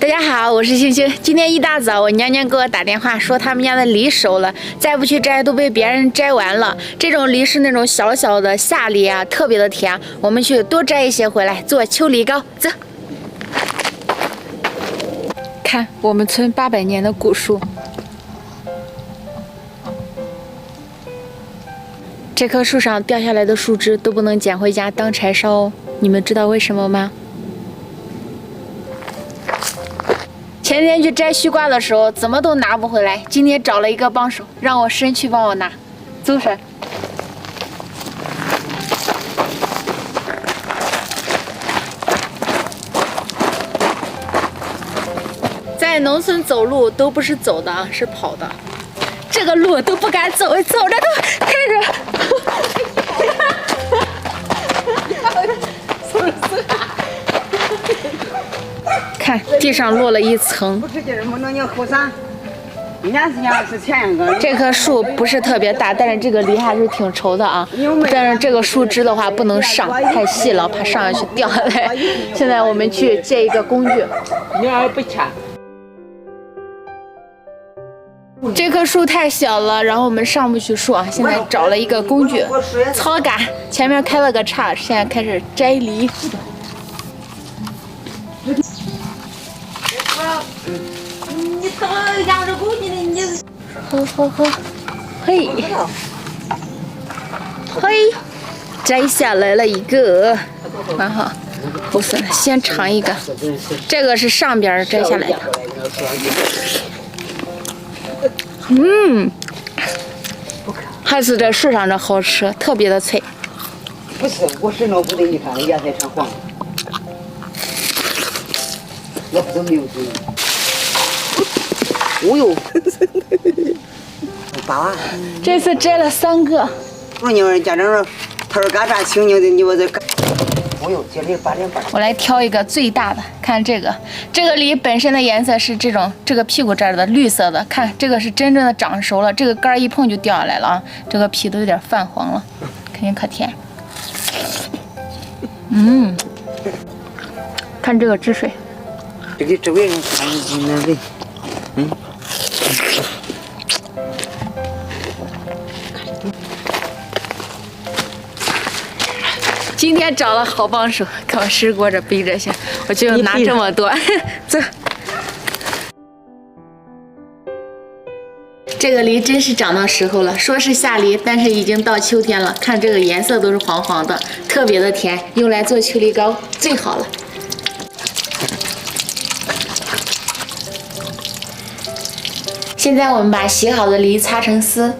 家好，我是星星。今天一大早，我娘娘给我打电话说他们家的梨熟了，再不去摘都被别人摘完了。这种梨是那种小小的夏梨啊，特别的甜。我们去多摘一些回来做秋梨糕。走，看我们村800年的古树，这棵树上掉下来的树枝都不能捡回家当柴烧哦。你们知道为什么吗？前天去摘西瓜的时候，怎么都拿不回来。今天找了一个帮手，让我伸去帮我拿。走婶。在农村走路都不是走的啊，是跑的。这个路都不敢走，走着都开始。看地上落了一层。这棵树不是特别大，但是这个梨还是挺稠的啊。但是这个树枝的话不能上，太细了，怕上下去掉下来。现在我们去借一个工具。这棵树太小了，然后我们上不去树啊。现在找了一个工具，草杆，前面开了个叉，现在开始摘梨。你等养着狗你的你。呵，嘿，摘下来了一个，蛮好。不是，先尝一个，这个是上边摘下来的。还是这树上的好吃，特别的脆。不是，我是脑补的，你看人家才尝黄。我不没有嘴。哦呦，爸爸，这次摘了3个。我女儿家长说，他说嘎啥青牛的，你我这。哦呦，这梨8.8。我来挑一个最大的，看这个梨本身的颜色是这个屁股这儿的绿色的，看这个是真正的长熟了，这个杆一碰就掉下来了啊，这个皮都有点泛黄了，肯定可甜。看这个汁水，这个周围人看着难闻。今天找了好帮手，看我湿锅着背着行，我就拿这么多。走。这个梨真是长到时候了，说是夏梨，但是已经到秋天了。看这个颜色都是黄黄的，特别的甜，用来做秋梨糕最好了。现在我们把洗好的梨擦成丝。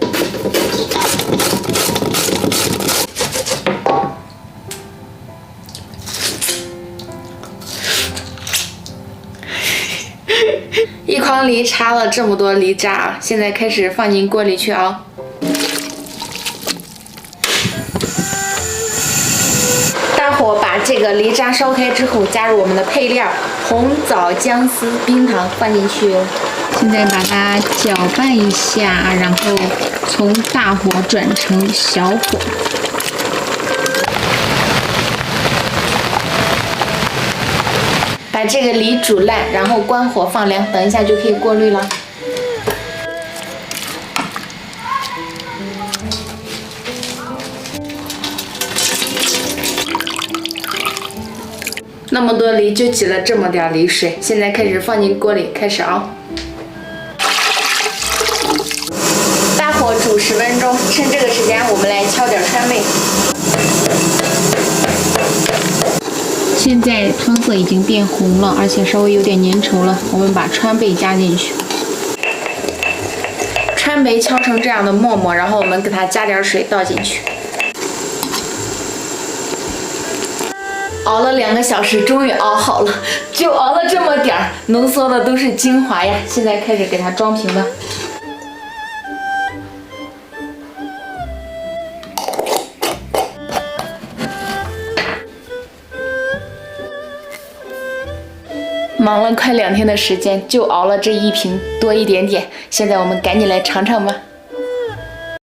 一筐梨插了这么多梨渣啊！现在开始放进锅里去熬。大火把这个梨渣烧开之后，加入我们的配料红枣、姜丝、冰糖放进去。现在把它搅拌一下，然后从大火转成小火。把这个梨煮烂，然后关火放凉，等一下就可以过滤了。那么多梨就挤了这么点梨水，现在开始放进锅里，开始熬。大火煮10分钟，趁这个时间我们来敲点川贝。现在汤色已经变红了，而且稍微有点粘稠了。我们把川贝加进去，川贝敲成这样的沫沫，然后我们给它加点水倒进去。熬了2个小时，终于熬好了，就熬了这么点儿，浓缩的都是精华呀。现在开始给它装瓶了。忙了快2天的时间，就熬了这1瓶多一点点。现在我们赶紧来尝尝吧。